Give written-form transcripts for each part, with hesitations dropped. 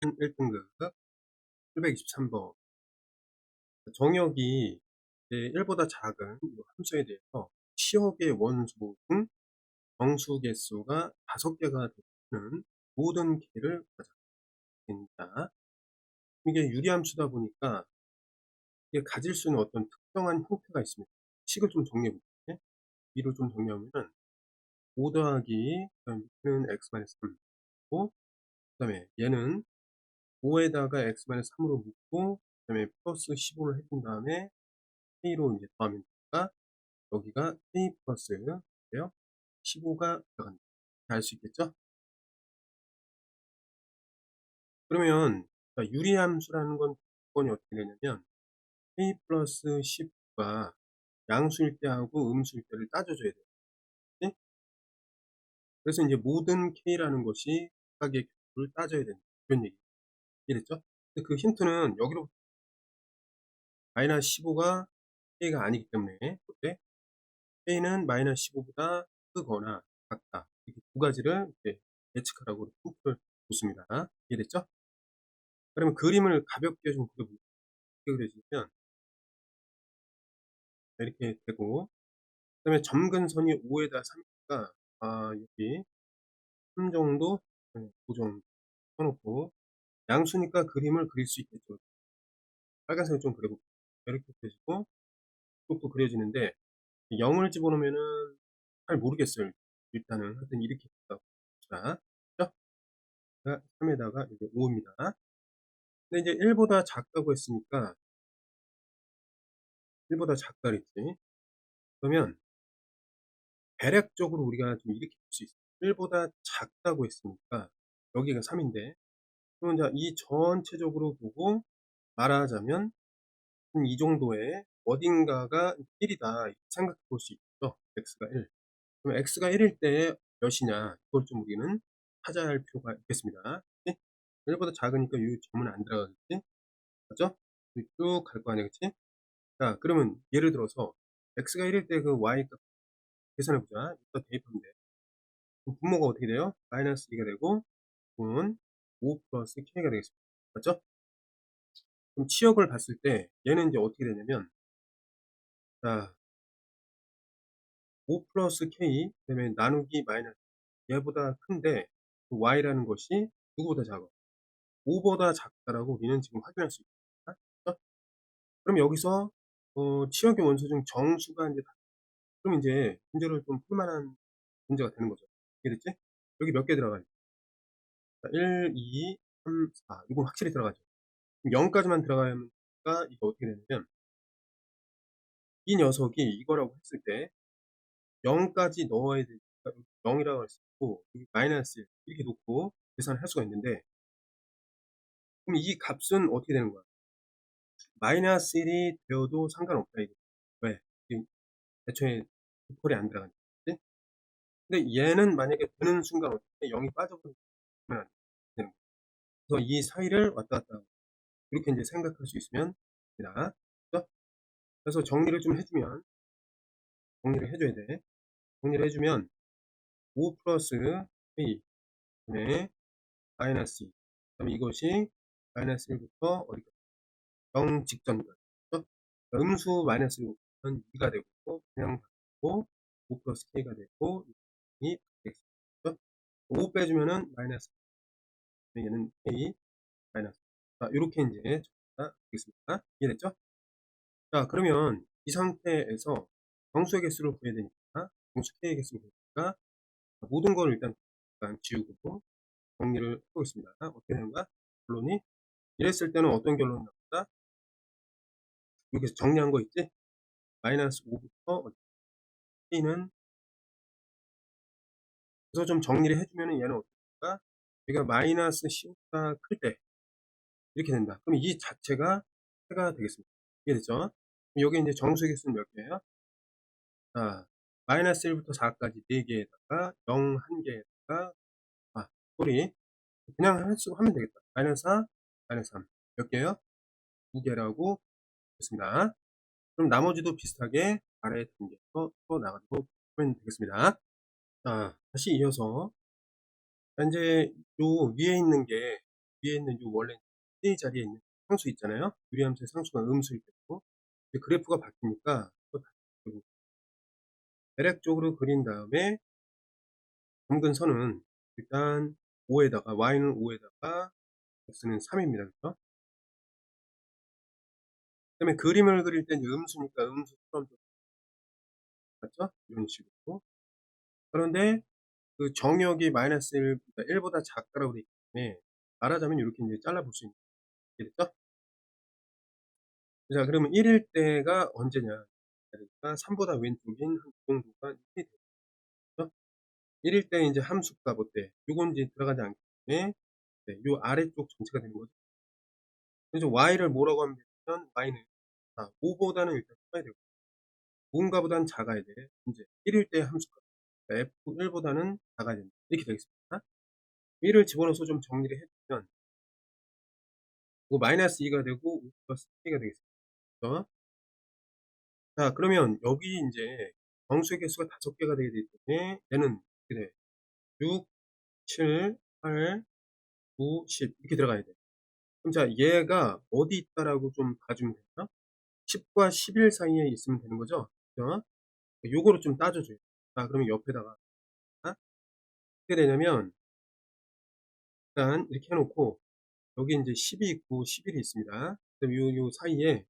1등급 723번. 정역이 1보다 작은 이 함수에 대해서 치역의 원소 등 정수 개수가 5개가 되는 모든 K를 가져옵니다. 이게 유리함수다 보니까 이게 가질 수 있는 어떤 특정한 형태가 있습니다. 식을 좀 정리해 볼게요. B로 좀 정리하면은 5 더하기 그다음에 x-3 고 그다음에 얘는 5에다가 x-3으로 묶고 그다음에 플러스 15를 해준 다음에 K로 이제 더하면 되니까 여기가 K 플러스 15가 들어간다. 알 수 있겠죠? 그러면 유리함수라는 건 조건이 어떻게 되냐면 K 플러스 15가 양수일 때하고 음수일 때를 따져줘야 돼요. 네? 그래서 이제 모든 K라는 것이 각각의 교수를 따져야 된다. 이런 얘기. 이해됐죠? 근데 그 힌트는 여기로 마이너스 15가 K가 아니기 때문에 그때 K는 마이너스 15보다 크거나 같다. 이렇게 두 가지를 이렇게 예측하라고 힌트를 줬습니다. 이해됐죠? 그러면 그림을 가볍게 좀 그려볼게요. 어떻게 그려지냐면 이렇게 되고 그 다음에 점근선이 5에다 3이니까 여기 3 정도 5 정도 써놓고 양수니까 그림을 그릴 수 있겠죠. 빨간색을 좀 그려볼게요. 이렇게 그려지고 이쪽도 그려지는데 0을 집어넣으면은 잘 모르겠어요. 일단은 하여튼 이렇게 자, 3에다가 이제 5입니다. 근데 이제 1보다 작다고 했으니까 1보다 작다 그랬지. 그러면 대략적으로 우리가 좀 이렇게 볼 수 있어요. 1보다 작다고 했으니까 여기가 3인데 그러면 자, 이 전체적으로 보고 말하자면 이 정도의 어딘가가 1이다 이렇게 생각해 볼 수 있죠. x가 1. 그럼 x가 1일 때 몇이냐 이걸 좀 우리는 찾아야 할 필요가 있겠습니다. 1보다 작으니까 이 점은 안 들어가겠지? 맞죠? 쭉 갈 거 아니야, 그치? 자, 그러면 예를 들어서 x가 1일 때 그 y 값 계산해 보자. 이거 대입하면 돼. 그럼 분모가 어떻게 돼요? 마이너스 2가 되고 분 5 플러스 k가 되겠습니다. 맞죠? 그럼 치역을 봤을 때 얘는 이제 어떻게 되냐면 자, 5 플러스 k 그다음에 나누기 마이너스 얘보다 큰데 그 y라는 것이 누구보다 작아? 5보다 작다라고 우리는 지금 확인할 수 있습니다. 그렇죠? 그럼 여기서 치역의 원소 중 정수가 이제 그럼 이제 문제를 좀 풀만한 문제가 되는 거죠. 이해됐지? 여기 몇 개 들어가요? 1, 2, 3, 4 이건 확실히 들어가죠. 0까지만 들어가면 이게 어떻게 되냐면 이 녀석이 이거라고 했을 때 0까지 넣어야 되니까 0이라고 할 수 있고 마이너스 이렇게 놓고 계산을 할 수가 있는데 그럼 이 값은 어떻게 되는 거야? 마이너스 1이 되어도 상관없다 이거. 왜? 애초에 폴이 안 들어가니까. 그치? 근데 얘는 만약에 되는 순간 어떻게 0이 빠져버리면 안 되는 거야. 그래서 이 사이를 왔다 갔다 하고 이렇게 이제 생각할 수 있으면 됩니다. 그렇죠? 그래서 정리를 좀 해주면 정리를 해줘야 돼. 정리를 해주면 5 플러스 a 네, 마이너스 2 그다음에 이것이 마이너스 1부터 어디까지 0 직전까지 그렇죠? 음수 마이너스 1부터는 2가 되고 그냥 받고 5 플러스 k가 되고 2 되겠습니다. 5 빼주면은 마이너스 얘는 k 마이너스 이렇게 이제 정리가 되겠습니다. 이해됐죠? 자, 그러면 이 상태에서 정수의 개수를 구해야 되니까 정수 k의 개수를 구하니까 모든 걸 일단 지우고 정리를 해보겠습니다. 어떻게 되는가? 결론이 이랬을 때는 어떤 결론이 나온다? 여기서 정리한 거 있지? 마이너스 5부터 k는 그래서 좀 정리를 해주면 얘는 어떻게 될까? 여기가 마이너스 15가 클 때 이렇게 된다. 그럼 이 자체가 해가 되겠습니다. 이해됐죠? 그럼 여기 이제 정수의 개수는 몇 개예요? 자, 마이너스 1부터 4까지 4개에다가 0 1개에다가 소리 그냥 하면 되겠다. 마이너스 4, 마이너스 3 몇 개요? 2개라고 했습니다. 그럼 나머지도 비슷하게 아래 단계에서 또 나가도록 하면 되겠습니다. 자, 다시 이어서 이제 요 위에 있는 게 위에 있는 요 원래 A 자리에 있는 상수 있잖아요. 유리함수의 상수가 음수일 때고 그래프가 바뀌니까 또 다시 대략적으로 그린 다음에 검은 선은 일단 5에다가 y는 5에다가 x는 3입니다. 그죠? 그다음에 그림을 그릴 땐 음수니까 음수처럼 맞죠? 이런 식으로. 그런데 그 정역이 마이너스 1, 그러니까 1보다 작다라고 되어 있기 때문에 말하자면 이렇게 이제 잘라볼 수 있는 겠죠? 자, 그러면 1일 때가 언제냐? 그러니까 3보다 왼쪽인 한 이 정도가 1이 되죠? 1일 때 이제 함수값 어때? 요건 이제 들어가지 않기 때문에 네, 요 아래쪽 전체가 되는 거죠. 그래서 y를 뭐라고 하면 되냐면 y는 5보다는 일단 커야 되고 5인가보다는 작아야 돼. 이제 1일 때 함수값 f1보다는 작아야 된다. 이렇게 되겠습니다. 1을 집어넣어서 좀 정리를 해주면 마이너스 2가 되고 5 플러스 3가 되겠습니다. 자, 그러면 여기 이제 정수의 개수가 5개가 되게 되기 때문에 얘는 이렇게 돼. 6, 7, 8, 9, 10 이렇게 들어가야 돼. 그럼 자, 얘가 어디 있다라고 좀 봐주면 되나? 10과 11 사이에 있으면 되는 거죠. 그죠? 요거를 좀 따져줘요. 자, 그러면 옆에다가 어떻게 되냐면 일단 이렇게 해놓고 여기 이제 10이 있고 11이 있습니다. 그럼 요 사이에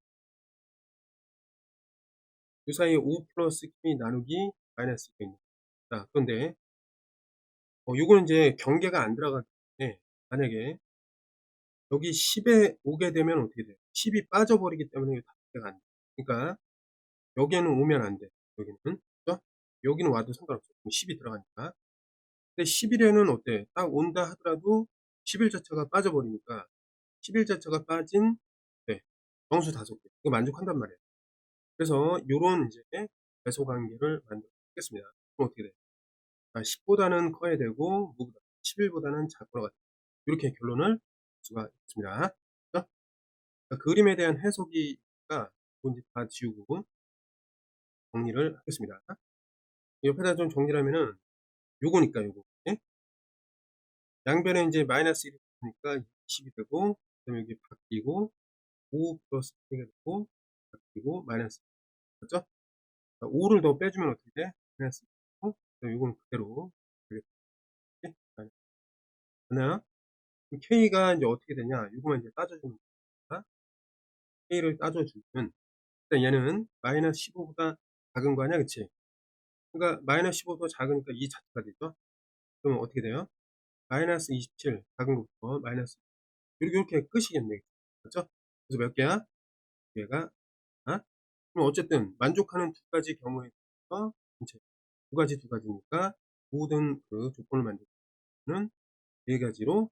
5 플러스 K 나누기 마이너스 2가 있는 거예요. 자, 그런데 요거는 이제 경계가 안 들어가기 때문에 만약에 여기 10에 오게 되면 어떻게 돼요? 10이 빠져버리기 때문에 이거 답대가 안 돼. 그러니까 여기에는 오면 안 돼. 여기는. 그죠? 여기는 와도 상관없어. 10이 들어가니까. 근데 11에는 어때? 딱 온다 하더라도 11 자체가 빠져버리니까 11 자체가 빠진 네, 정수 5개. 이거 만족한단 말이에요. 그래서 요런 이제 배소 관계를 만들어 보겠습니다. 그럼 어떻게 돼? 10보다는 커야 되고 11보다는 작거나 같다. 이렇게 결론을 낼 수가 있습니다. 그죠? 그림에 대한 해석이니까 이건 다 지우고 정리를 하겠습니다. 옆에다 좀 정리를 하면은 요거니까 요거. 예? 양변에 이제 마이너스 1이 되니까 20이 되고 그다음에 여기 바뀌고 5 플러스 3가 되고 바뀌고 마이너스 맞죠? 5를 더 빼주면 어떻게 돼? 마이너스 2고 요건 그대로 되겠지? 하나 K가 이제 어떻게 되냐? 요거만 이제 따져주면 됩니다. K를 따져주면 일단 얘는 마이너스 15보다 작은 거 아니야? 그치? 그러니까 마이너스 15보다 작으니까 2 자체가 되죠? 그러면 어떻게 돼요? 마이너스 27 작은 것부터 마이너스 이렇게 끝이겠네. 그렇죠? 그래서 몇 개야? 얘가 그럼 어쨌든 만족하는 두 가지 경우에 대해서 전체 두 가지니까 모든 그 조건을 만족하는 네 가지로가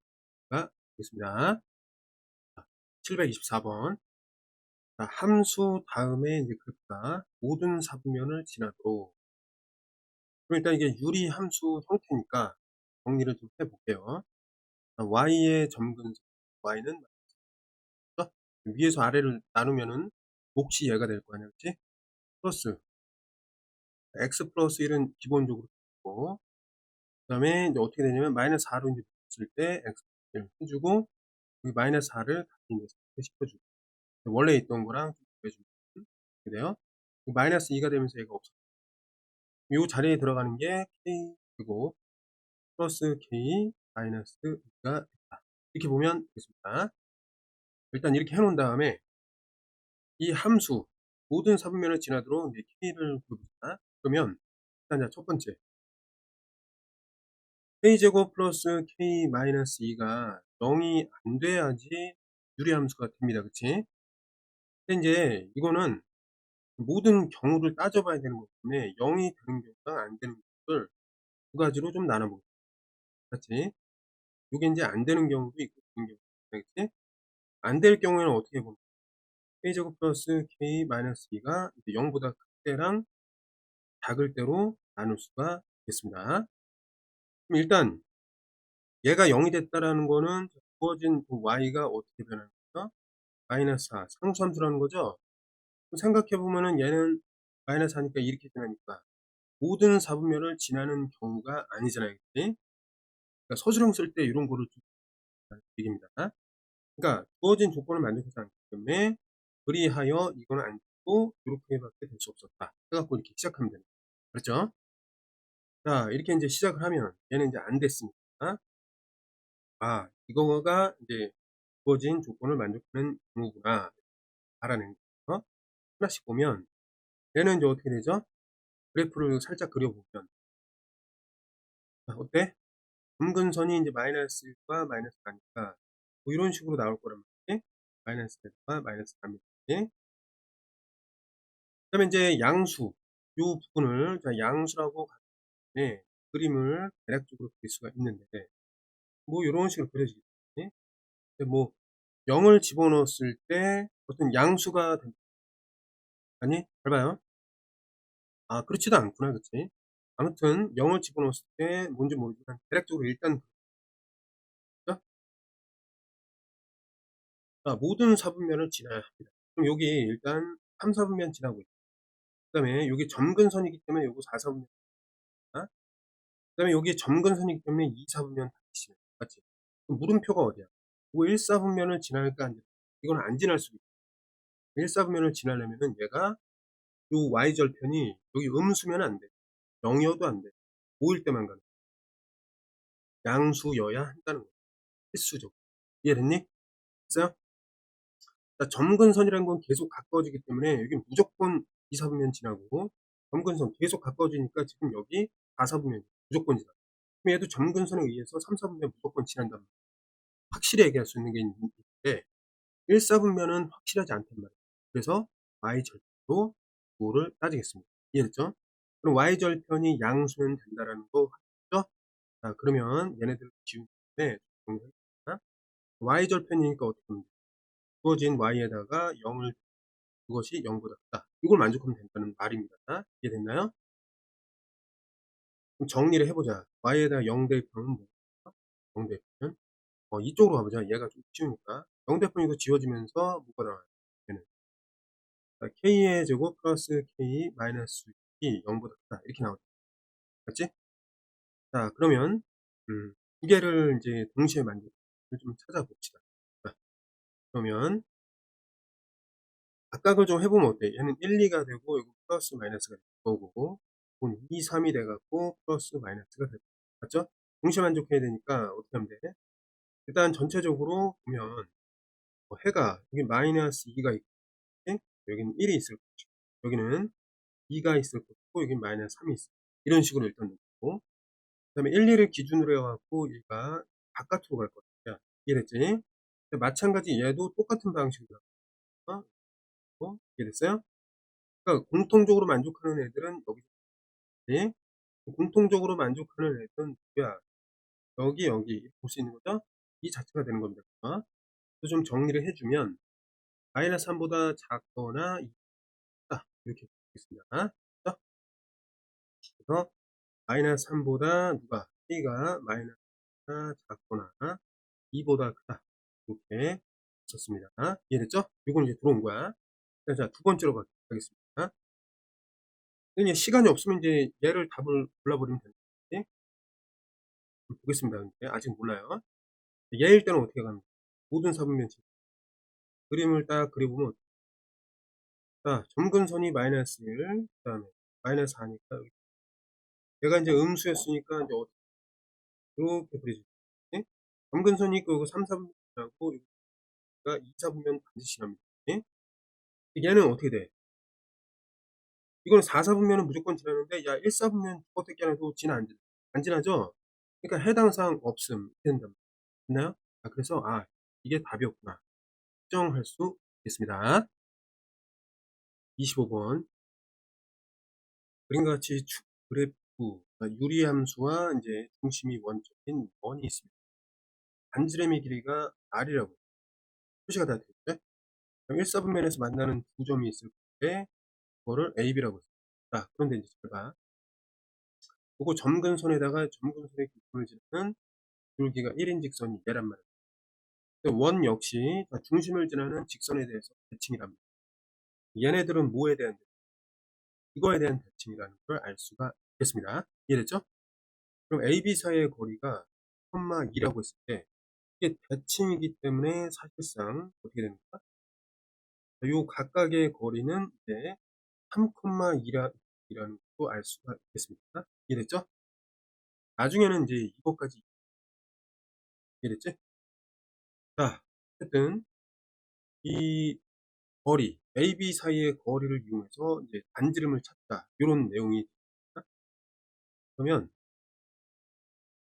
되겠습니다. 724번. 함수 다음에 이제 그래프가 모든 사분면을 지나도록. 그럼 일단 이게 유리 함수 형태니까 정리를 좀 해볼게요. y의 점근선 y는 위에서 아래를 나누면은 몫이 얘가 될 거 아니야, 그치? 플러스 x 플러스 1은 기본적으로 있고 그 다음에 이제 어떻게 되냐면 마이너스 4로 이제 붙일 때 x 1 해주고 여기 마이너스 4를 다시 이제 시켜주고 원래 있던 거랑 좀 더해주면 이렇게 돼요. 마이너스 2가 되면서 얘가 없어. 요 자리에 들어가는 게 k 그리고 플러스 k 마이너스 2가 있다. 이렇게 보면 되겠습니다. 일단 이렇게 해놓은 다음에 이 함수 모든 사분면을 지나도록 이제 k를 구해보자. 그러면 일단 첫 번째 k제곱 플러스 k 마이너스 2가 0이 안 돼야지 유리함수가 됩니다. 그치? 근데 이제 이거는 모든 경우를 따져봐야 되는 거기 때문에 0이 되는 경우가 안 되는 경우를 두 가지로 좀 나눠보겠습니다. 그렇지? 이게 이제 안 되는 경우도 있고 되는 경우도 있고 그치? 안 될 경우에는 어떻게 보면 k제곱 플러스 k 마이너스 2가 0보다 큰 때랑 작을 때로 나눌 수가 있겠습니다. 그럼 일단 얘가 0이 됐다라는 거는 주어진 그 y가 어떻게 변하는 거죠? 마이너스 4 상수함수라는 거죠. 생각해 보면은 얘는 마이너스 4니까 이렇게 지나니까 모든 사분면을 지나는 경우가 아니잖아요. 그치? 그러니까 서술형 쓸 때 이런 거를 좀 얘기입니다. 그러니까 주어진 조건을 만족하지 않기 때문에 그리하여 이거는 안 되고 이렇게밖에 될 수 없었다. 해갖고 이렇게 시작하면 됩니다. 그렇죠? 자, 이렇게 이제 시작을 하면 얘는 이제 안 됐습니다. 아, 이거가 이제 주어진 조건을 만족하는 경우구나. 알아낸 거. 하나씩 보면 얘는 이제 어떻게 되죠? 그래프를 살짝 그려보면 자, 어때? 점근선이 이제 마이너스와 마이너스 가니까 뭐 이런 식으로 나올 거란 말이지. 마이너스와 마이너스 갑니다. 그 다음에 이제 양수 요 부분을 자 양수라고 네, 그림을 대략적으로 그릴 수가 있는데 뭐 이런 식으로 그려지겠지. 근데 뭐 0을 집어넣었을 때 어떤 양수가 된다. 아니 잘 봐요. 아 그렇지도 않구나. 그치? 아무튼 0을 집어넣었을 때 뭔지 모르지만 대략적으로 일단 그렇죠? 자, 모든 사분면을 지나야 합니다. 그럼 여기 일단 3, 4분면 지나고 있고 그 다음에 여기 점근선이기 때문에 요거 4, 4분면 그 다음에 여기 점근선이기 때문에 2, 4분면 다 지나요. 맞지? 그럼 물음표가 어디야? 뭐 1, 4분면을 지날까 안 지날까? 이건 안 지날 수도 있고 1, 4분면을 지나려면은 얘가 요 y절편이 여기 음수면 안 돼. 0이어도 안 돼. 5일 때만 가는 양수여야 한다는 거야. 필수적으로. 이해됐니? 됐어요? 자, 점근선이라는 건 계속 가까워지기 때문에 여기 무조건 2, 4분면 지나고 점근선 계속 가까워지니까 지금 여기 4, 4분면 무조건 지나. 그럼 얘도 점근선에 의해서 3, 4분면 무조건 지난단 말이야. 확실히 얘기할 수 있는 게 있는데 1, 4분면은 확실하지 않단 말이야. 그래서 y절편으로 그거를 따지겠습니다. 이해됐죠? 그럼 y절편이 양수면 된다라는 거 맞죠? 자, 그러면 얘네들을 지운 다음에 정리해볼까? y절편이니까 어떻게 하면 돼? 주어진 y에다가 0을 그것이 0보다 크다. 이걸 만족하면 된다는 말입니다. 이해됐나요? 그럼 정리를 해보자. y에다가 0 대입하면 뭐? 0 대입하면 이쪽으로 가보자. 얘가 좀 쉬우니까 0 대입하면 이거 지워지면서 뭐가 나와요? 얘는 k의 제곱 플러스 k 마이너스 6이 0보다 크다. 이렇게 나오죠. 맞지? 자, 그러면 두 개를 이제 동시에 만들 좀 찾아봅시다. 자, 그러면 각각을 좀 해보면 어때? 얘는 1, 2가 되고 이거 플러스 마이너스가 될 거고 이건 2, 3이 돼갖고 플러스 마이너스가 될 거고 맞죠? 동시에 만족해야 되니까 어떻게 하면 돼? 일단 전체적으로 보면 해가 여기 마이너스 2가 있고 여기는 1이 있을 거고 여기는 2가 있을 거고 여기 마이너스 3이 있어. 이런 식으로 일단 놓고 그 다음에 1, 2를 기준으로 해갖고 얘가 바깥으로 갈 거야. 이해됐지? 마찬가지 얘도 똑같은 방식으로 이해됐어요? 그러니까 공통적으로 만족하는 애들은 여기 공통적으로 만족하는 애들은 누구야? 여기 볼 수 있는 거죠? 이 자체가 되는 겁니다. 그래서 좀 정리를 해주면 마이너스 3보다 작거나 있다 이렇게 보겠습니다. 그래서 마이너스 3보다 누가 k가 마이너스 작거나 2보다 크다 이렇게 썼습니다. 이해됐죠? 이건 이제 들어온 거야. 자, 두 번째로 가겠습니다. 이제 시간이 없으면 이제 얘를 답을 골라버리면 되는데 보겠습니다. 이제 아직 몰라요. 얘일 때는 어떻게 가는 거야? 모든 사분면체 그림을 딱 그려보면 자, 점근선이 마이너스 1, 그 다음에 마이너스 4니까 얘가 이제 음수였으니까 이제 이렇게 그려지죠. 네? 점근선이 있고 이거 3, 4분면하고 여기가 2, 4분면 반드시 납니다. 네? 얘는 어떻게 돼? 이거는 4, 4분면은 무조건 지나는데 야 1, 4분면 어떻게 하나도 지나 안 지나죠? 그러니까 해당사항 없음 된다. 됐나요? 그래서 이게 답이었구나. 특정할 수 있겠습니다. 25번 그림과 같이 축 그래프 유리함수와 이제 중심이 원점인 원이 있습니다. 반지름의 길이가 r이라고 표시가 다 되죠. 그럼 1, 4분면에서 만나는 두 점이 있을 때 그거를 AB라고 했습니다. 자, 그런데 이제 잘 봐. 그거 점근선에다가 점근선의 기준을 지르는 줄기가 1인 직선이 얘란 말이에요. 원 역시 중심을 지나는 직선에 대해서 대칭이랍니다. 얘네들은 뭐에 대한 이거에 대한 대칭이라는 걸 알 수가 있겠습니다. 이해됐죠? 그럼 AB 사이의 거리가 2라고 했을 때 이게 대칭이기 때문에 사실상 어떻게 됩니까? 요 각각의 거리는 이제 3,2라 이라는 것도 알 수가 있겠습니다. 이해됐죠? 나중에는 이제 이것까지 이해됐지? 자, 어쨌든 이 거리 AB 사이의 거리를 이용해서 이제 반지름을 찾다 요런 내용이 있습니다. 그러면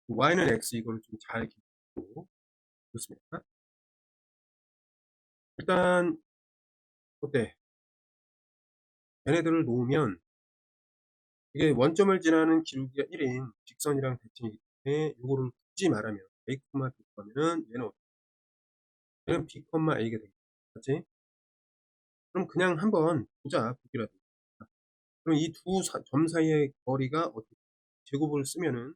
y는 x 이거를 좀 잘 기억하고 그렇습니다. 일단 어때? 얘네들을 놓으면 이게 원점을 지나는 기울기가 1인 직선이랑 대칭이기 때문에 요거를 굳이 말하면 a, b 하면은 얘는 b, a가 되겠지. 맞지? 그럼 그냥 한번 보자 보기라도. 그럼 이 두 점 사이의 거리가 어떻게 제곱을 쓰면은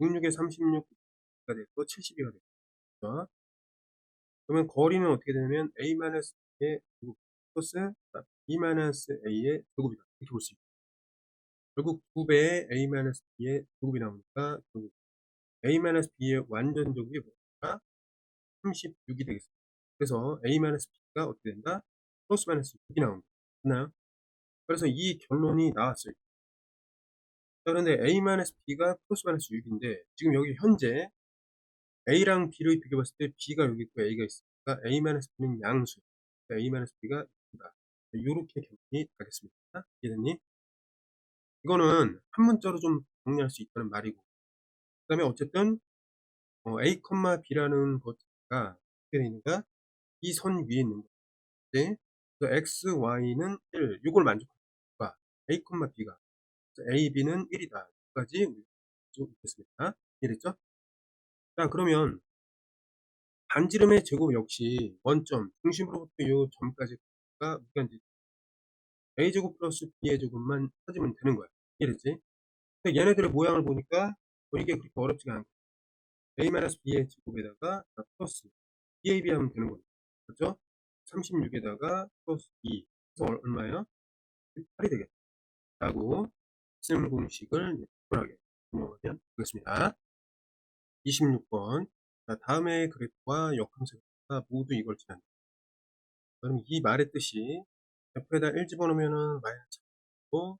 66에 36가 되고 72가 되겠죠. 그러면 거리는 어떻게 되냐면 a-b의 제곱 플러스 b-a의 제곱이다. 이렇게 볼 수 있고 결국 2배의 a-b의 제곱이 나오니까 결국 a-b의 완전 제곱이 뭐가 36이 되겠습니다. 그래서 a-b가 어떻게 된다? 플러스 마이너스 6이 나옵니다. 맞나요? 그래서 이 결론이 나왔어요. 그런데 a-b가 플러스 마이너스 6인데 지금 여기 현재 a랑 b를 비교했을 때 b가 여기 있고 a가 있으니까 a-b는 양수, 그러니까 a-b가 있다. 이렇게 결론이 나겠습니다. 이해됐니? 이거는 한 문자로 좀 정리할 수 있다는 말이고, 그 다음에 어쨌든 a, b라는 것가 어떻게 되는가? 이 선 위에 있는 거지. 그래서 x, y는 1, 이걸 만족합니다. a, b가 a, b는 1이다. 여기까지 쭉 있겠습니다. 이해됐죠? 자, 그러면 반지름의 제곱 역시 원점 중심으로부터 이 점까지가 우리가 이제 a제곱 플러스 b의 제곱만 찾으면 되는 거야. 이해됐지? 근데 얘네들의 모양을 보니까 이게 그렇게 어렵지가 않고 a-b의 제곱에다가 플러스 BAB 하면 되는 거죠. 그렇죠? 36에다가 플러스 2 그래서 얼마예요? 8이 되겠다. 라고 쓰는 공식을 특별하게 적용하면 되겠습니다. 26번. 자, 다음의 그래프와 역함수가 모두 이걸 지난다. 그럼 이 말의 뜻이 F에다 1 집어넣으면 마이너스 3이고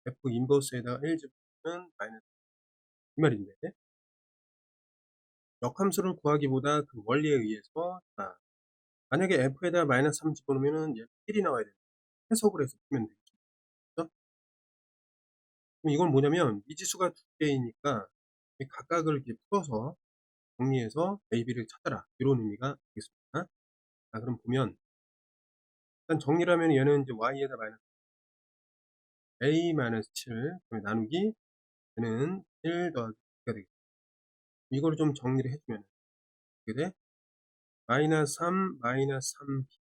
F 인버스에다 1 집어넣으면 마이너스 이 말인데 역함수를 구하기보다 그 원리에 의해서 자, 만약에 F에다 마이너스 3 집어넣으면 1이 나와야 돼요. 해석을 해서 풀면 되겠죠. 그렇죠? 그럼 이건 뭐냐면 미지수가 두 개이니까 각각을 이렇게 풀어서 정리해서 A, B를 찾아라 이런 의미가 되겠습니다. 자, 그럼 보면 일단 정리를 하면 얘는 이제 Y에다 마이너스 A 마이너스 7 나누기 얘는 1 더하기 2가 되겠습니다. 이거를 좀 정리를 해주면 어떻게 돼? 마이너스 3 마이너스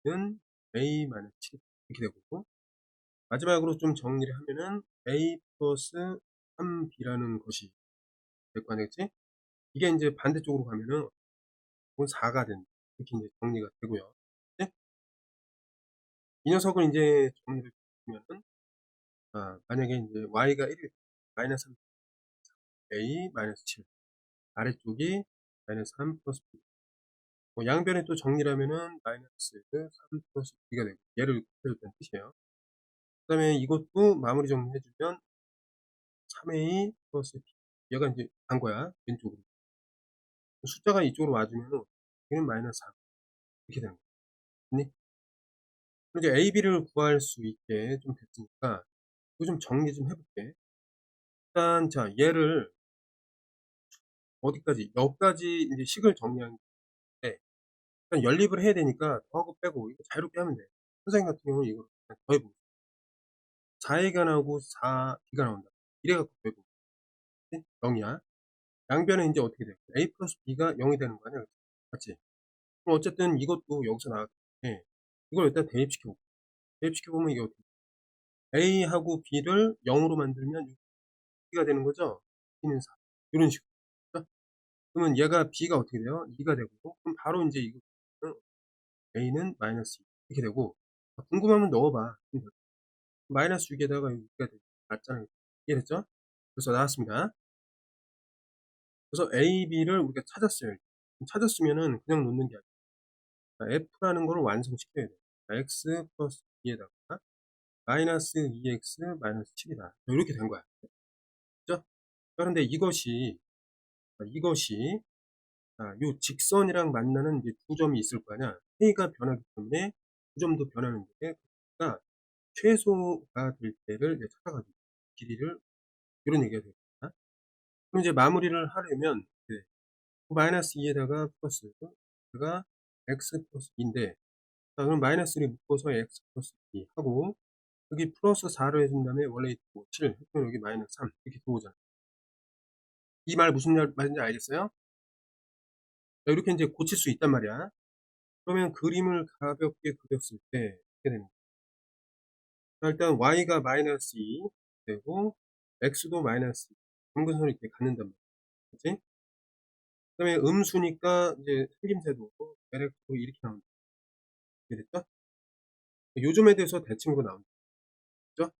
3B는 A 마이너스 7 이렇게 되고 마지막으로 좀 정리를 하면은 A 플러스 3B라는 것이 될 거 아니겠지? 이게 이제 반대쪽으로 가면은 4가 된다. 이렇게 이제 정리가 되고요. 네? 이 녀석을 이제 정리를 해주면은 만약에 이제 y가 1이 마이너스 3 a 마이너스 7 아래쪽이 마이너스 3 플러스 b 양변에 또 정리를 하면은 마이너스 3 플러스 b가 되고 얘를 곱해줬다는 뜻이에요. 그 다음에 이것도 마무리 정리해주면 3a 플러스 b 얘가 이제 간 거야 왼쪽으로 숫자가 이쪽으로 와주면은 얘는 마이너스 3 이렇게 되는 거야. 이제 a, b를 구할 수 있게 좀 됐으니까 이거 좀 정리 좀 해볼게. 일단 자 얘를 어디까지 여기까지 이제 식을 정리한 게 일단 연립을 해야 되니까 더하고 빼고 이거 자유롭게 하면 돼. 선생님 같은 경우는 이거 더해보고 4a가 나오고 4b가 나온다. 이래갖고 빼고 0이야. 양변은 이제 어떻게 돼? a 플러스 b가 0이 되는 거 아니야? 맞지? 그럼 어쨌든 이것도 여기서 나왔기 때문에 이걸 일단 대입시켜보고 대입시켜보면 이게 어떻게 돼? a하고 b를 0으로 만들면 6가 되는 거죠? b는 4 이런 식으로. 그러면 얘가 b가 어떻게 돼요? 2가 되고 그럼 바로 이제 이거 a는 마이너스 2 이렇게 되고 궁금하면 넣어봐. 마이너스 6에다가 6가 되고 맞잖아요. 이해됐죠? 그래서 나왔습니다. 그래서 a, b를 우리가 찾았어요. 찾았으면은 그냥 놓는 게 아니라 f라는 거를 완성시켜야 돼요. x 플러스 2에다가 마이너스 2x 마이너스 7이다. 이렇게 된 거야. 그죠? 그런데 이것이 요 직선이랑 만나는 이제 두 점이 있을 거 아니야. k가 변하기 때문에 두 점도 변하는데, 그러니까 최소가 될 때를 이제 찾아가지고 길이를, 이런 얘기가 되겠다. 그럼 이제 마무리를 하려면 마이너스 2에다가 플러스, 가 x 플러스 2인데, 자, 그럼 마이너스를 묶어서 x 플러스 2 하고, 여기 플러스 4로 해준 다음에 원래 있고 7, 그럼 여기 마이너스 3 이렇게 들어오잖아. 이 말 무슨 말인지 알겠어요? 자, 이렇게 이제 고칠 수 있단 말이야. 그러면 그림을 가볍게 그렸을 때 어떻게 되는 거야? 자, 일단 y가 마이너스 2 되고 x도 마이너스 2, 점근선을 이렇게 갖는단 말이야. 그치? 그 다음에 음수니까 이제 생김새도 LX도 이렇게 나온다. 이해됐죠? 요점에 대해서 대칭으로 나온다. 그죠?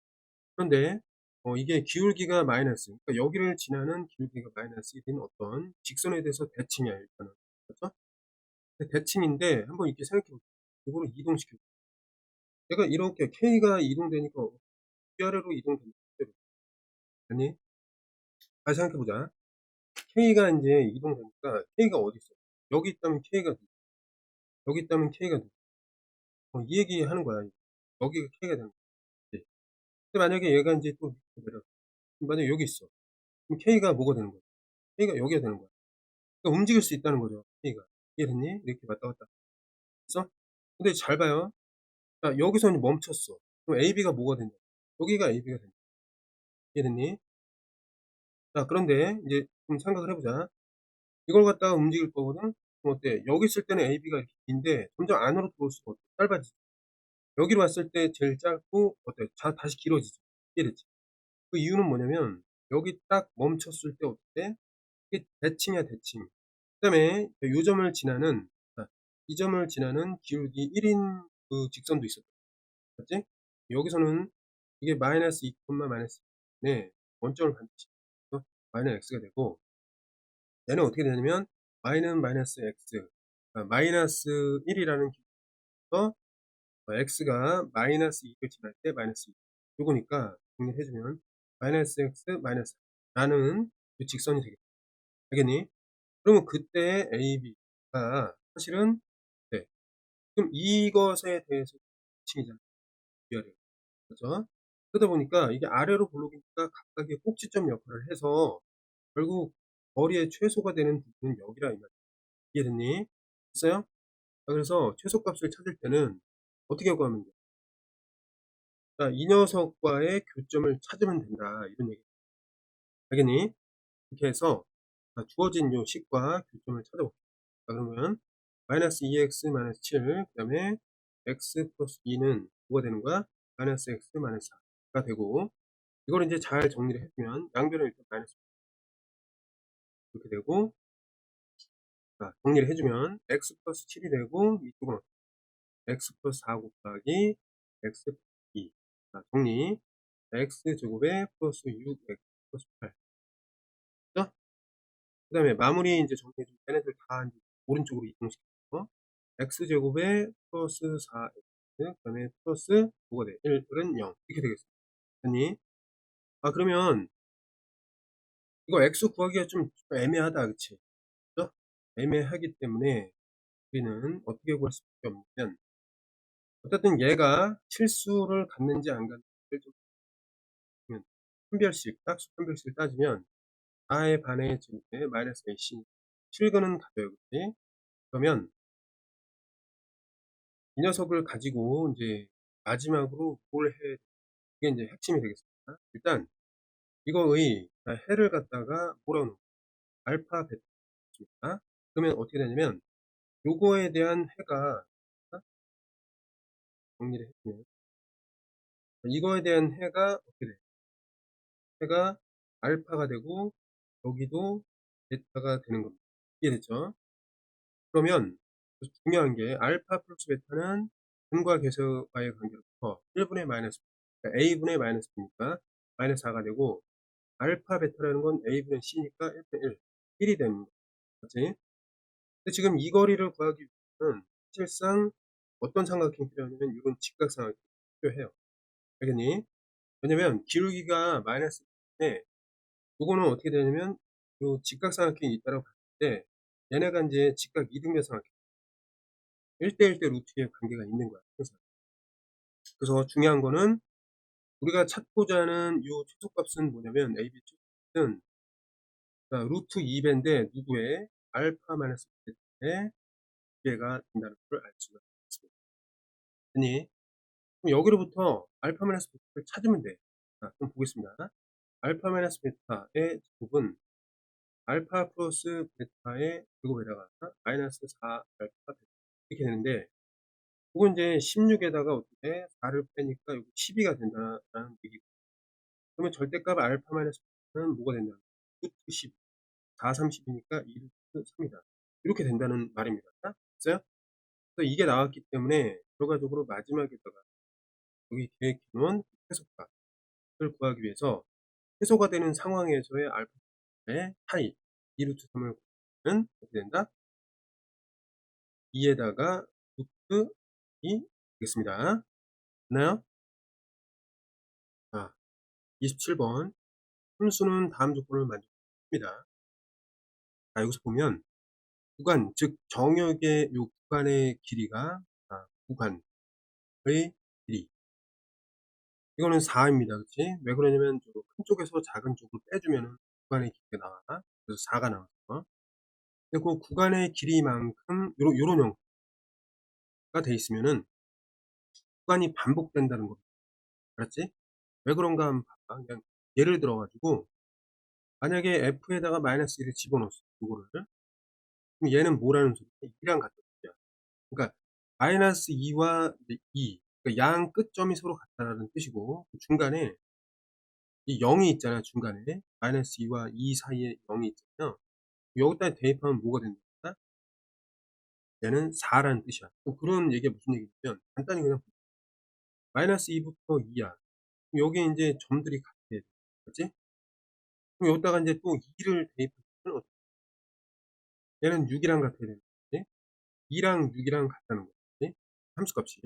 그런데 이게 기울기가 마이너스, 그러니까 여기를 지나는 기울기가 마이너스 1인 어떤 직선에 대해서 대칭이야, 일단은. 그렇죠? 대칭인데 한번 이렇게 생각해 보세요. 이거를 이동시켜. 내가 이렇게 K가 이동되니까 위아래로 이동된다. 아니, 다시 생각해 보자. K가 이제 이동되니까 K가 어디 있어? 여기 있다면 K가 누구? 여기 있다면 K가 누구? 이 얘기 하는 거야. 여기가 K가 되는 거지. 근데 만약에 얘가 이제 또 밑으로 내려. 만약에 여기 있어. 그럼 K가 뭐가 되는 거야? K가 여기가 되는 거야. 그러니까 움직일 수 있다는 거죠. K가. 이해됐니? 이렇게 왔다 갔다. 그래서 근데 잘 봐요. 자, 여기서 이제 멈췄어. 그럼 AB가 뭐가 된다? 여기가 AB가 된다. 이해됐니? 자, 그런데 이제 좀 생각을 해보자. 이걸 갖다가 움직일 거거든? 그럼 어때? 여기 있을 때는 AB가 이렇게 긴데 점점 안으로 들어올수록 어때? 짧아지지. 여기로 왔을 때 제일 짧고 어때? 다시 길어지지. 이해됐지? 그 이유는 뭐냐면 여기 딱 멈췄을 때 어때? 이게 대칭이야, 대칭. 그 다음에 요 점을 지나는, 이 점을 지나는 기울기 1인 그 직선도 있었다. 맞지? 여기서는 이게 마이너스 2, 마이너스 2네, 원점을 반드시 마이너스 x가 되고, 얘는 어떻게 되냐면 마이너스 x, 마이너스 1이라는 기준에서 x가 마이너스 2를 지날 때 마이너스 2, 요거니까 정리해주면 마이너스 x 마이너스 4라는 직선이 되겠다. 알겠니? 그러면 그때 AB가 사실은 네, 그럼 이것에 대해서 칭이잖아요. 위아래. 그죠? 그러다 보니까 이게 아래로 볼록이니까 각각의 꼭지점 역할을 해서 결국 거리의 최소가 되는 부분은 여기라 이 말이야. 이해됐니? 됐어요? 그래서 최소값을 찾을 때는 어떻게 하고 하면 돼? 자, 이 녀석과의 교점을 찾으면 된다. 이런 얘기. 알겠니? 이렇게 해서 주어진 요 식과 교점을 찾아볼게요. 자, 그러면 마이너스 2x 마이너스 7, 그 다음에 x 플러스 2는 뭐가 되는 거야? 마이너스 x 마이너스 4가 되고, 이걸 이제 잘 정리를 해주면 양변을 일단 마이너스 이렇게 되고, 정리를 해주면 x 플러스 7이 되고, 이쪽은 x 플러스 4 곱하기 x 플러스 2. 정리. x 제곱에 플러스 6x 플러스 8. 그 다음에 마무리 이제 정리해주면 얘네들 다 이제 오른쪽으로 이동시켜서 x 제곱에 플러스 4x, 그 다음에 플러스 뭐가 돼? 1은 0. 이렇게 되겠습니다. 아니, 그러면 이거 x 구하기가 좀 애매하다, 그치? 그죠? 애매하기 때문에 우리는 어떻게 구할 수밖에 없냐면, 어쨌든 얘가 실수를 갖는지 안 갖는지를 좀 판별식, 딱수 판별식을 따지면 4의 반의 제곱에 마이너스 ac, 실근은 같아요. 그치? 그러면 이 녀석을 가지고 이제 마지막으로 뭘 해? 이게 이제 핵심이 되겠습니다. 일단 이거의 해를 갖다가 뭐라고 놓을까? 알파 베타입니다. 그러면 어떻게 되냐면 요거에 대한 해가 정리를 해주면 이거에 대한 해가 어떻게 돼? 해가 알파가 되고 여기도 베타가 되는 겁니다. 이해됐죠? 그러면 중요한 게 알파 플러스 베타는 근과 계수와의 관계로부터 1분의 마이너스, 그러니까 a분의 마이너스 b니까 마이너스 4가 되고, 알파 베타라는 건 a분의 c니까 1분의 1, 1이 됩니다. 그렇지? 근데 지금 이 거리를 구하기 위해서는 사실상 어떤 삼각형이 필요하냐면 요런 직각삼각형이 필요해요. 알겠니? 왜냐면 기울기가 마이너스 때 요거는 어떻게 되냐면 요 직각삼각형이 있다라고 봤을 때 얘네가 인제 직각 이등변 삼각형 1대1대 루트의 관계가 있는 거야 항상. 그래서 중요한 거는 우리가 찾고자 하는 요 최소값은 뭐냐면 AB 최소값은 자 루트 2 배인데 누구의 알파 마이너스 베타의 2 배가 된다는 걸 알 수가 있습니다. 아니 그럼 여기로부터 알파 마이너스 베타를 찾으면 돼. 자 그럼 보겠습니다. 알파 마이너스 베타의 제곱은 알파 플러스 베타의 제곱에다가 마이너스 4 알파 베타 이렇게 되는데 요거 인제 16에다가 어떻게 4를 빼니까 요거 12가 된다라는 얘기고 그러면 절대값 알파 마이너스 베타는 뭐가 된다는 거야? 루트 12 4, 30이니까 2 루트 3이다. 이렇게 된다는 말입니다. 됐어요? 그래서 이게 나왔기 때문에 결과적으로 마지막에다가 여기 뒤에 기본 최소값을 구하기 위해서 최소가 되는 상황에서의 알파의 차이 2 루트 3을 구하면 어떻게 된다? 2 에다가 루트 2 되겠습니다. 됐나요? 자 27번 함수는 다음 조건을 만족합니다. 자 여기서 보면 구간 즉 정역의 요 구간의 길이가 구간의 길이 이거는 4 입니다. 그치? 왜 그러냐면 큰 쪽에서 작은 쪽을 빼주면은 구간의 길이가 나와. 그래서 4가 나왔어. 근데 그 구간의 길이만큼 요런 형태가 돼 있으면은 구간이 반복된다는 겁니다. 알았지? 왜 그런가 한번 봐봐. 그냥 예를 들어 가지고 만약에 f에다가 마이너스 1을 집어넣었어. 요거를. 그럼 얘는 뭐라는 소리야? 2랑 같다는 소리야. 그러니까 마이너스 2와 2 그러니까 양 끝점이 서로 같다라는 뜻이고 그 중간에 이 0이 있잖아 중간에. 마이너스 2와 2 사이에 0이 있잖아요. 여기다 대입하면 뭐가 된다? 얘는 4라는 뜻이야. 그런 얘기가 무슨 얘기냐면 간단히 그냥 마이너스 2부터 2야. 여기에 인제 점들이 같아. 맞지? 그럼 여기다가 인제 또 2를 대입하면 얘는 6이랑 같아야 되는 거지. 2랑 6이랑 같다는 거지. 함수값이.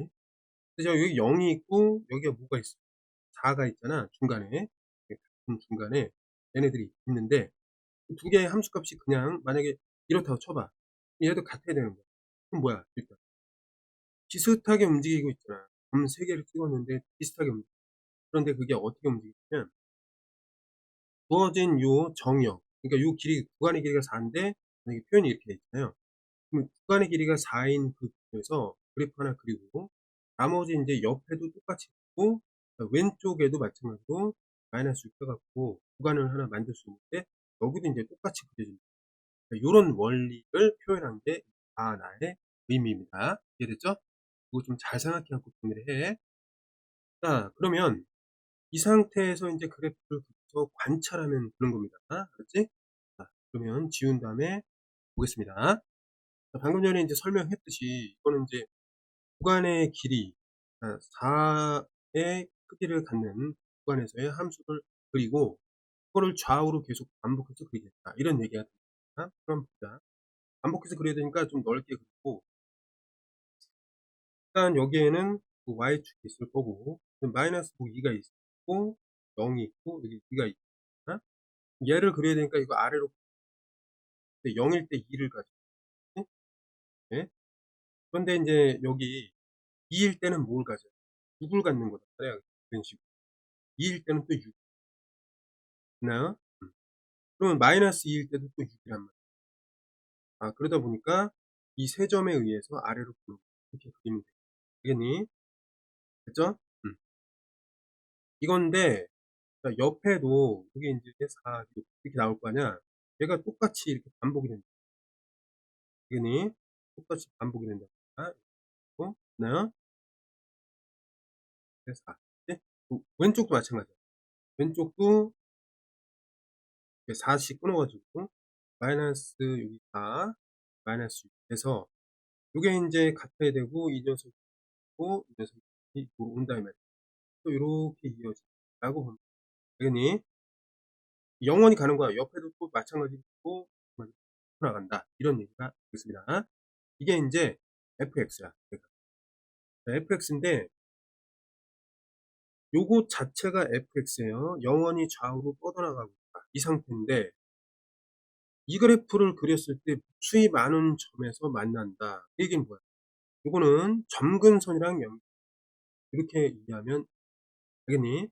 그래서 여기 0이 있고 여기가 뭐가 있어? 4가 있잖아 중간에. 같은 중간에 얘네들이 있는데 두 개의 함수값이 그냥 만약에 이렇다고 쳐봐. 얘도 같아야 되는 거야. 그럼 뭐야? 일단 비슷하게 움직이고 있잖아. 점 3개를 찍었는데 비슷하게 움직여. 그런데 그게 어떻게 움직이냐면 주어진 요 정역 그러니까 요 길이 구간의 길이가 4 인데 만약에 표현이 이렇게 돼 있잖아요. 그럼 구간의 길이가 4인 그 부분에서 그래프 하나 그리고 나머지 인제 옆에도 똑같이 그리고 왼쪽에도 마찬가지로 마이너스 6 해 갖고 구간을 하나 만들 수 있는데 여기도 인제 똑같이 그려집니다. 요런 원리를 표현한 게 나의 의미입니다. 이해됐죠? 이거 좀 잘 생각해 갖고 정리를 해. 자 그러면 이 상태에서 인제 그래프를 그려서 관찰하면 되는 겁니다. 알았지? 자 그러면 지운 다음에 보겠습니다. 자 방금 전에 인제 설명했듯이 이거는 인제 구간의 길이 4의 크기를 갖는 구간에서의 함수를 그리고 그거를 좌우로 계속 반복해서 그리겠다. 이런 얘기가 됩니다. 그럼 보자. 반복해서 그려야 되니까 좀 넓게 그리고 일단 여기에는 그 y축이 있을 거고 마이너스 2가 있고 0이 있고 여기 2가 있잖아. 얘를 그려야 되니까 이거 아래로 0일 때 2를 가지고 네? 그런데 인제 여기 2일 때는 뭘 가져요? 6을 갖는 거다. 이런 식으로. 2일 때는 또 6. 있나요? 그러면 마이너스 2일 때도 또 6이란 말이야. 그러다 보니까 이 세 점에 의해서 아래로 이렇게 그리면 돼. 되겠니? 됐죠? 이건데 자 옆에도 그게 인제 4 이렇게 나올 거 아니야. 얘가 똑같이 이렇게 반복이 된다. 되겠니? 똑같이 반복이 된다고. 됐나요? 그래서 4. 네? 왼쪽도 마찬가지야. 왼쪽도 이렇게 4씩 끊어 가지고 마이너스 여기 4 마이너스 6 해서 요게 인제 같아야 되고 이 녀석이 있고 이 녀석이 온다 이 말이야. 또 요렇게 이어진다고 보면 되겠니? 영원히 가는 거야. 옆에도 또 마찬가지고 나간다. 이런 얘기가 되겠습니다. 이게 인제 fx야. 그러니까 fx인데 요거 자체가 fx예요. 영원히 좌우로 뻗어나가고 있다. 이 상태인데 이 그래프를 그렸을 때 수이 많은 점에서 만난다. 그 얘기는 뭐야? 요거는 점근선이랑 이렇게 이해하면 되겠니?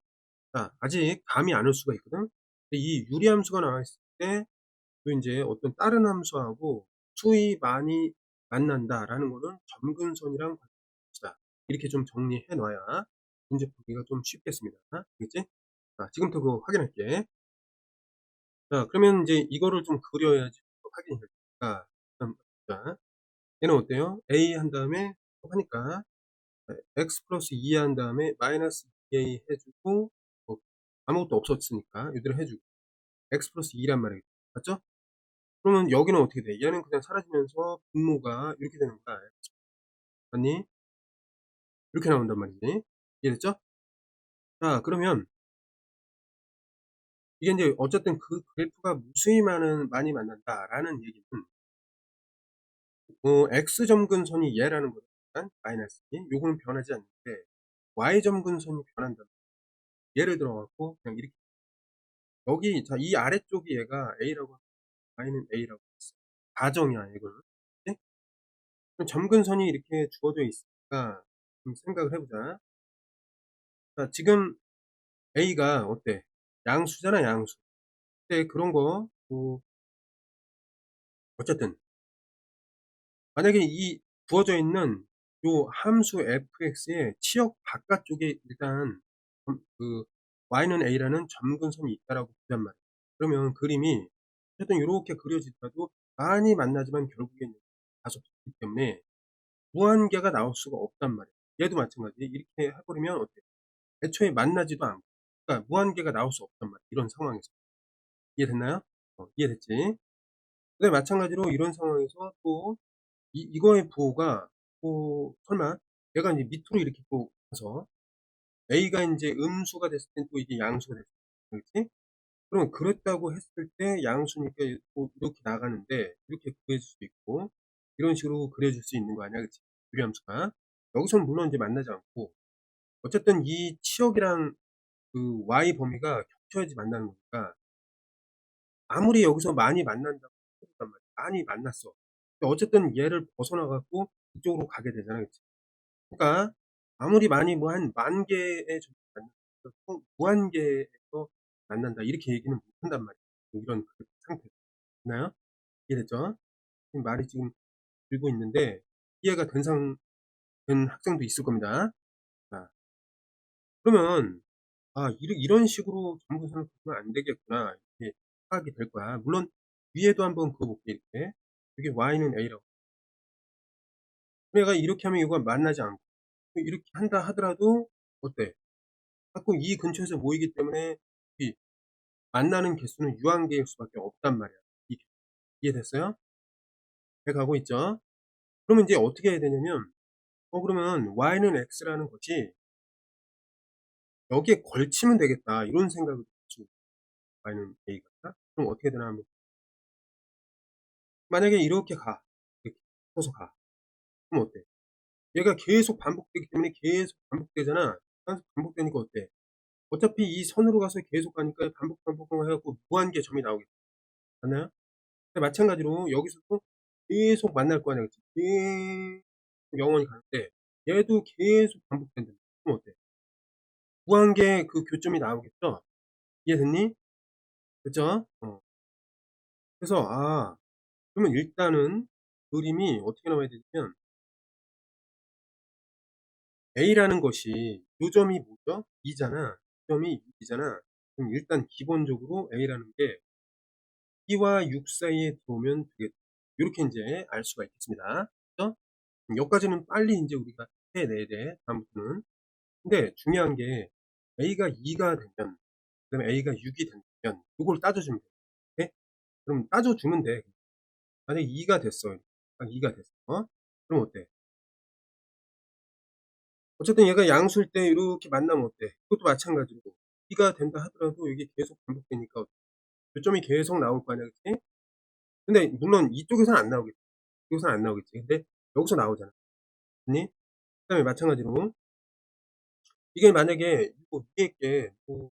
자, 아직 감이 안 올 수가 있거든. 근데 이 유리함수가 나와 있을 때 또 인제 어떤 다른 함수하고 수이 많이 만난다라는 거는 점근선이랑 관계다. 이렇게 좀 정리해 놔야 문제 풀기가 좀 쉽겠습니다. 알겠지? 자, 지금부터 그거 확인할게. 자, 그러면 인제 이거를 좀 그려야지 또 확인이 될 테니까 일단 자, 얘는 어때요? A 한 다음에 하니까 x 플러스 2 한 다음에 마이너스 2a 해 주고 아무것도 없었으니까 이대로 해 주고 x 플러스 2란 말이겠죠. 맞죠? 그러면 여기는 어떻게 돼? 얘는 그냥 사라지면서 분모가 이렇게 되는 거야. 맞니? 이렇게 나온단 말이지. 이해됐죠? 자, 그러면 이게 인제 어쨌든 그 그래프가 무수히 많이 만난다라는 얘기는 x 점근선이 얘라는 거니까 마이너스 2 요거는 변하지 않는데 y 점근선이 변한다. 예를 들어 갖고 그냥 이렇게 여기 자 이 아래쪽이 얘가 A라고 y는 A라고 했어. 가정이야 이거는. 네? 그럼 점근선이 이렇게 주어져 있으니까 좀 생각을 해 보자. 자, 지금 A가 어때? 양수잖아, 양수. 근데 그런 거 어쨌든 만약에 이 부어져 있는 요 함수 fx의 치역 바깥쪽에 일단 y는 A라는 점근선이 있다라고 보잔 말이야. 그러면 그림이 어쨌든 요렇게 그려지더라도 많이 만나지만 결국에는 다소 적기 때문에 무한계가 나올 수가 없단 말이야. 얘도 마찬가지. 이렇게 해 버리면 어때? 애초에 만나지도 않고 그러니까 무한계가 나올 수 없단 말이야, 이런 상황에서. 이해됐나요? 이해됐지? 근데 마찬가지로 이런 상황에서 또 이거의 부호가 설마 얘가 인제 밑으로 이렇게 또 가서 A가 인제 음수가 됐을 땐 또 이게 양수가 됐을 거 그렇지? 그러면 그랬다고 했을 때 양수니까 또 이렇게 나가는데 이렇게 그려질 수도 있고 이런 식으로 그려질 수 있는 거 아니야, 그치? 유리함수가. 여기서는 물론 이제 만나지 않고 어쨌든 이 치역이랑 그 y 범위가 겹쳐야지 만나는 거니까 아무리 여기서 많이 만난다고 해보단 말이야. 많이 만났어. 근데 어쨌든 얘를 벗어나 갖고 이쪽으로 가게 되잖아, 그치? 그러니까 아무리 많이 뭐 한 만 개의 점이 만나도 무한계에서 만난다 이렇게 얘기는 못 한단 말이야. 이런 그 상태. 됐나요? 이해됐죠? 지금 말이 지금 길고 있는데 이해가 된 학생도 있을 겁니다. 자, 그러면 이런 식으로 점근선을 그으면 안 되겠구나. 이렇게 파악이 될 거야. 물론 위에도 한번 그어볼게, 이렇게. 여기 y는 a라고. 내가 이렇게 하면 이거가 만나지 않고 이렇게 한다 하더라도 어때? 자꾸 이 근처에서 모이기 때문에 이 만나는 개수는 유한계일 수밖에 없단 말이야. 이해됐어요? 돼 가고 있죠? 그러면 이제 어떻게 해야 되냐면 그러면 y는 x라는 것이 여기에 걸치면 되겠다. 이런 생각을 가지고 y는 a가. 그럼 어떻게 되나 하면 만약에 이렇게 가. 이렇게 서서 가. 그럼 어때? 얘가 계속 반복되기 때문에 계속 반복되잖아. 계속 반복되니까 어때? 어차피 이 선으로 가서 계속 가니까 반복해 갖고 무한계 점이 나오겠지. 맞나요? 근데 마찬가지로 여기서도 계속 만날 거 아니야. 그치? 계속 영원히 가는데 얘도 계속 반복된다. 그럼 어때? 무한계 그 교점이 나오겠죠? 이해됐니? 그죠? 그래서 그러면 일단은 그림이 어떻게 나와야 되냐면 A라는 것이 요점이 뭐죠? 2잖아. 요점이 6이잖아. 그럼 일단 기본적으로 A라는 게 2와 6 사이에 들어오면 되겠다. 요렇게 인제 알 수가 있겠습니다. 그죠? 여기까지는 빨리 인제 우리가 해내야 돼, 다음부터는. 근데 중요한 게 A가 2가 되면 그다음에 A가 6이 된다면 요걸 따져주면 돼. 네? 그럼 따져주면 돼. 만약에 2가 됐어. 딱 2가 됐어. 그럼 어때? 어쨌든 얘가 양수일 때 이렇게 만나면 어때? 그것도 마찬가지로 2가 된다 하더라도 이게 계속 반복되니까 교점이 계속 나올 거 아니야, 그치? 근데 물론 이쪽에서는 안 나오겠지. 이쪽에서는 안 나오겠지. 근데 여기서 나오잖아. 그니? 그다음에 마찬가지로 이게 만약에 뭐 위에 게 뭐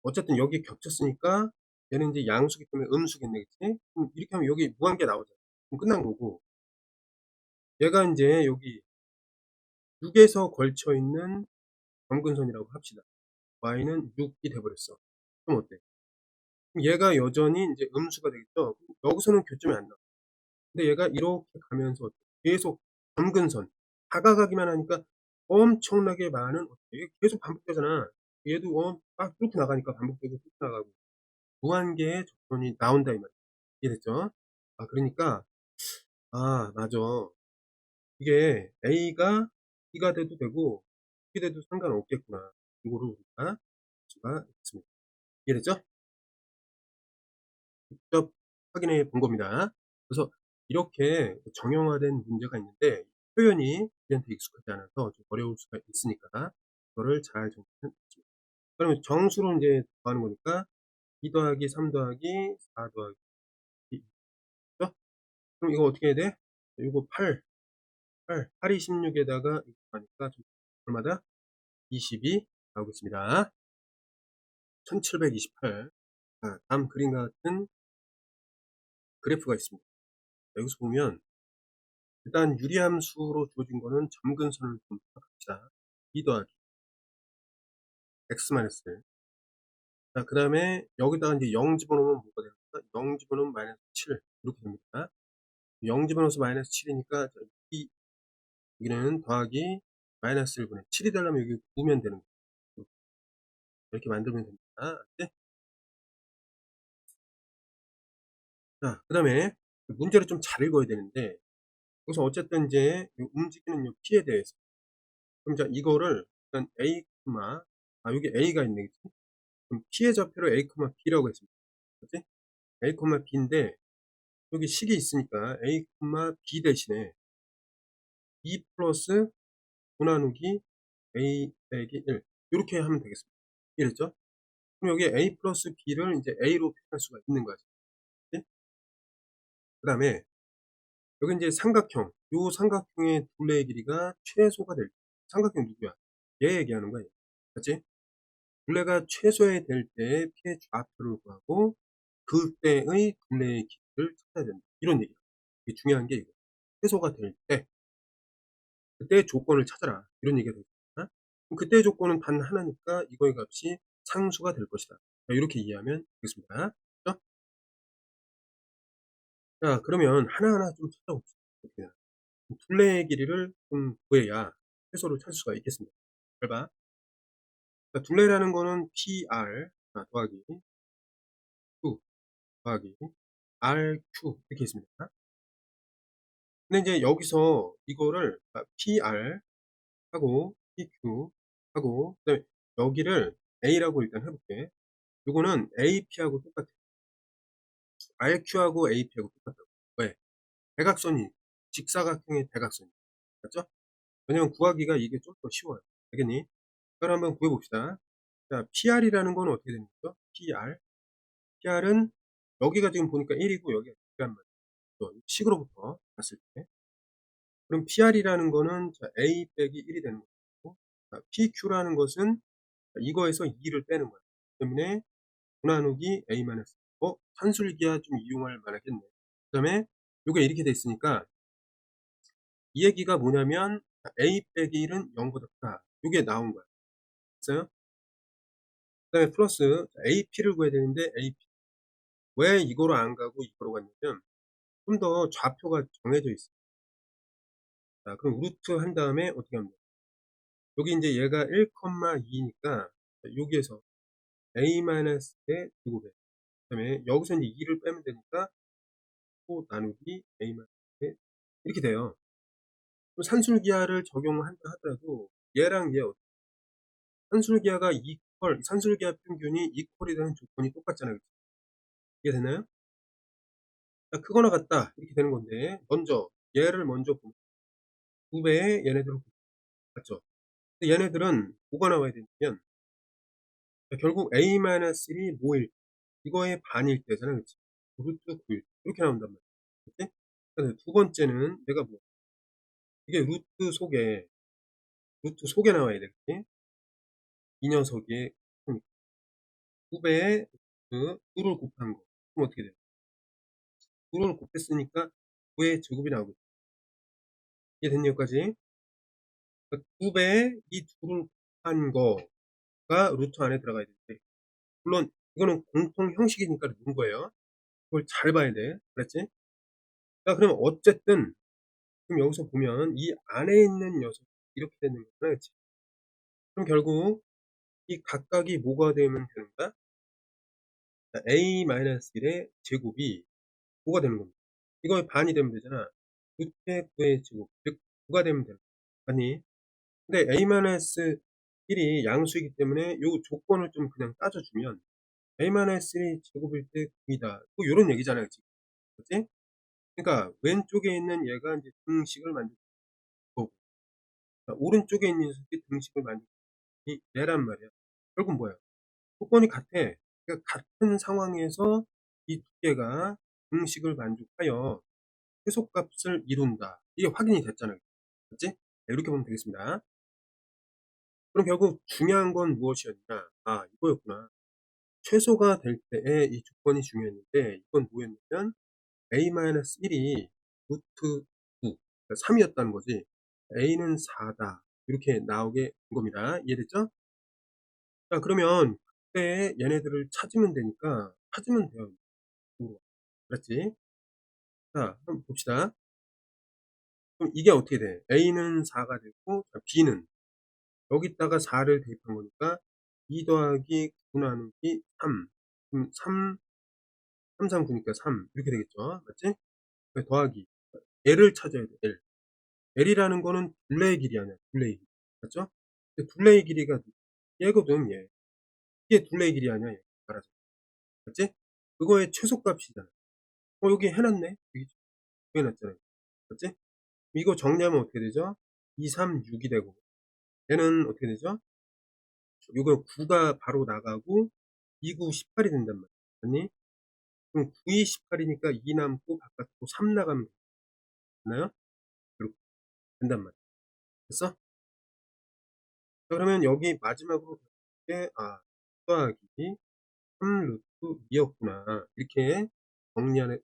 어쨌든 여기 겹쳤으니까 얘는 인제 양수기 때문에 음수겠네. 그치? 그럼 이렇게 하면 여기 무한계 나오잖아. 그럼 끝난 거고 얘가 인제 여기 6 에서 걸쳐 있는 점근선이라고 합시다. y는 6이 돼 버렸어. 그럼 어때? 그럼 얘가 여전히 인제 음수가 되겠죠? 여기서는 교점이 안 나와. 근데 얘가 이렇게 가면서 계속 점근선 다가가기만 하니까 엄청나게 많은 이게 계속 반복되잖아. 얘도 막 뚫고 나가니까 반복되고 뚫고 나가고 무한계의 접선이 나온다 이 말이야. 이해됐죠? 아 그러니까 맞아. 이게 A가 B가 돼도 되고 C 돼도 상관없겠구나. 이거를 우리가 알 수가 있습니다. 이해됐죠? 직접 확인해 본 겁니다. 그래서 이렇게 정형화된 문제가 있는데 표현이 우리한테 익숙하지 않아서 좀 어려울 수가 있으니까 그거를 잘 정리는 했습니다. 그러면 정수로 인제 더하는 거니까 2 더하기 3 더하기 4 더하기 2 그죠? 그럼 이거 어떻게 해야 돼? 요거 8이 16에다가 이거 더하니까 좀 얼마다? 22 나오겠습니다. 1728. 자, 다음 그림과 같은 그래프가 있습니다. 여기서 보면 일단 유리함수로 주어진 거는 점근선을 좀 파악합시다. 2 더하기 x 마이너스 1. 자, 그 다음에 여기다가 이제 0 집어넣으면 뭐가 됩니까? 0 집어넣으면 마이너스 7 이렇게 됩니다. 0 집어넣어서 마이너스 7이니까 여기는 더하기 마이너스 1분의 7이 되려면 여기 9면 되는 거예요. 이렇게 만들면 됩니다. 네? 자, 그 다음에 문제를 좀 잘 읽어야 되는데 여기서 어쨌든 이제 움직이는 요 P에 대해서 그럼 자 이거를 일단 A, 여기 A가 있네. 그치? 그럼 P의 좌표를 A, B라고 했습니다. 그치? A, B인데 여기 식이 있으니까 A, B 대신에 2 플러스 9 나누기 A 빼기 1 요렇게 하면 되겠습니다. 이해됐죠? 그럼 여기 A 플러스 B를 이제 A로 표현할 수가 있는 거지. 그치? 그다음에 여기 이제 삼각형, 요 삼각형의 둘레의 길이가 최소가 될 때, 삼각형 누구야? 얘 얘기하는 거야. 맞지? 둘레가 최소에 될 때의 피의 좌표를 구하고 그때의 둘레의 길이를 찾아야 된다. 이런 얘기야. 이게 중요한 게 이거. 최소가 될 때, 그때의 조건을 찾아라. 이런 얘기가 되겠다. 그럼 그때의 조건은 단 하나니까 이거의 값이 상수가 될 것이다. 이렇게 이해하면 되겠습니다. 그죠? 자, 그러면 하나하나 좀 찾아봅시다. 어떻게 둘레의 길이를 좀 구해야 최소를 찾을 수가 있겠습니다. 잘 봐. 그러니까 둘레라는 거는 PR 더하기 Q 더하기 RQ 이렇게 있습니다. 근데 이제 여기서 이거를 PR 하고 PQ 하고 그다음에 여기를 A라고 일단 해볼게. 요거는 AP하고 똑같아. RQ하고 AP하고 똑같다고. 왜? 대각선이 직사각형의 대각선이 맞죠? 왜냐면 구하기가 이게 좀 더 쉬워요. 알겠니? 그걸 한번 구해봅시다. 자, PR이라는 건 어떻게 되는 거죠? PR. PR은 여기가 지금 보니까 1이고 여기가 2란 말이에요. 식으로부터 봤을 때. 그럼 PR이라는 거는 자, A 빼기 1이 되는 거고, 자, PQ라는 것은 이거에서 2를 빼는 거예요. 때문에 9 나누기 A-. 산술기하 좀 이용할 만하겠네. 그 다음에 요게 이렇게 돼 있으니까 이 얘기가 뭐냐면 A 빼기 1은 0보다 크다. 요게 나온 거야. 됐어요? 그 다음에 플러스 AP를 구해야 되는데 AP. 왜 이거로 안 가고 이거로 갔냐면 좀 더 좌표가 정해져 있어요. 자, 그럼 루트 한 다음에 어떻게 하면 돼? 여기 이제 얘가 1,2니까 여기에서 A-의 제곱에 그다음에 여기서 이제 2를 빼면 되니까 또 나누기 A-의 이렇게 돼요. 그럼 산술기하를 적용한다 하더라도 얘랑 얘 산술기하가 산술기하 평균이 이퀄이 되는 조건이 똑같잖아요. 그치? 이해되나요? 자, 크거나 같다 이렇게 되는 건데 먼저 얘를 먼저 보면 2배의 얘네들을 맞죠? 근데 얘네들은 뭐가 나와야 되냐면 결국 A-1이 뭐일 이거의 반일 때잖아요. 그치? 루트 9 이렇게 나온단 말이야. 그치? 그다음에 두 번째는 내가 뭐 이게 루트 속에 나와야 되겠지? 이 녀석이 9 배에 그 9를 곱한 거. 그럼 어떻게 돼? 9를 곱했으니까 9의 제곱이 나오겠지. 이해됐니 여기까지? 그러니까 2 배에 이 2를 곱한 거가 루트 안에 들어가야 되는데 물론 이거는 공통 형식이니까 넣은 거예요. 그걸 잘 봐야 돼. 알았지? 자 그러면 어쨌든 그럼 여기서 보면 이 안에 있는 녀석이 이렇게 되는 거잖아. 그치? 그럼 결국 이 각각이 뭐가 되면 되는가? 자 a-1의 제곱이 뭐가 되는 겁니다. 이거의 반이 되면 되잖아. 루트의 9의 제곱 즉 9가 되면 되는 거야. 맞니? 근데 a-1이 양수이기 때문에 요 조건을 좀 그냥 따져주면 a-1이 제곱일 때 9이다. 뭐 요런 얘기잖아요. 지금. 그치? 그러니까 왼쪽에 있는 얘가 이제 등식을 만들 거고 오른쪽에 있는 녀석이 등식을 만들 이 얘란 말이야. 결국 뭐야? 조건이 같아. 그러니까 같은 상황에서 이 두 개가 등식을 만족하여 최소값을 이룬다. 이게 확인이 됐잖아요. 맞지? 네, 이렇게 보면 되겠습니다. 그럼 결국 중요한 건 무엇이었냐? 아, 이거였구나. 최소가 될 때의 이 조건이 중요했는데 이건 뭐였냐면 a-1이 루트 9, 그러니까 3이었다는 거지. a는 4다. 이렇게 나오게 된 겁니다. 이해됐죠? 자, 그러면 그때 얘네들을 찾으면 되니까 찾으면 돼요. 그렇지? 자, 한번 봅시다. 그럼 이게 어떻게 돼? a는 4가 되고 b는 여기다가 4를 대입한 거니까 2 더하기 9 나누기 3. 그럼 3, 3, 9니까 3 이렇게 되겠죠. 맞지? 더하기 L을 찾아야 돼. L. L이라는 거는 둘레의 길이 아니야. 둘레의 길이. 맞죠? 둘레의 길이가 얘거든 얘. 이게 둘레의 길이 아니야 얘. 말하자. 맞지? 그거의 최소값이잖아. 여기 해놨네. 여기 해놨잖아요. 맞지? 이거 정리하면 어떻게 되죠? 2, 3, 6이 되고 얘는 어떻게 되죠? 이거 9가 바로 나가고 2, 9, 18이 된단 말이야. 맞니? 그럼 9, 2, 18이니까 2 남고 바깥으로 3 나가면 되나요? 이렇게 된단 말이야. 됐어? 그러면 여기 마지막으로 게 더하기 3 루트 2였구나. 이렇게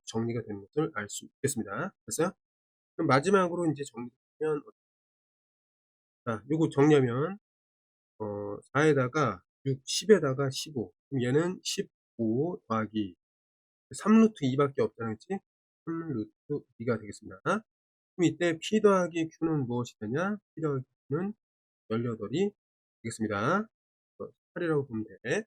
정리가 되는 것을 알 수 있겠습니다. 됐어요? 그럼 마지막으로 이제 정리하면 자, 요거 정리하면 4에다가 6, 10에다가 15. 그럼 얘는 15 더하기 3 루트 2밖에 없잖아. 그치? 3 루트 2가 되겠습니다. 그럼 이때 P 더하기 Q는 무엇이 되냐? P 더하기 Q는 18이 되겠습니다. 18이라고 보면 돼.